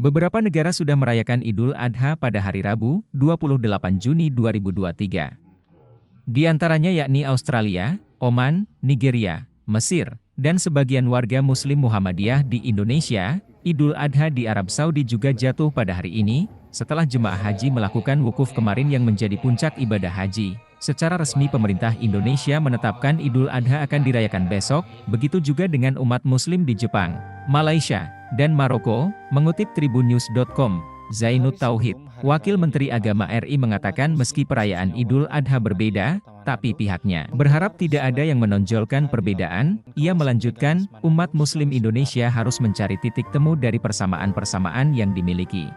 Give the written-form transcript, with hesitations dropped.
Beberapa negara sudah merayakan Idul Adha pada hari Rabu, 28 Juni 2023. Di antaranya yakni Australia, Oman, Nigeria, Mesir, dan sebagian warga Muslim Muhammadiyah di Indonesia. Idul Adha di Arab Saudi juga jatuh pada hari ini, setelah jemaah haji melakukan wukuf kemarin yang menjadi puncak ibadah haji. Secara resmi pemerintah Indonesia menetapkan Idul Adha akan dirayakan besok, begitu juga dengan umat Muslim di Jepang, Malaysia, dan Maroko. Mengutip tribunnews.com, Zainud Tauhid, Wakil Menteri Agama RI mengatakan meski perayaan Idul Adha berbeda, tapi pihaknya berharap tidak ada yang menonjolkan perbedaan. Ia melanjutkan, umat Muslim Indonesia harus mencari titik temu dari persamaan-persamaan yang dimiliki.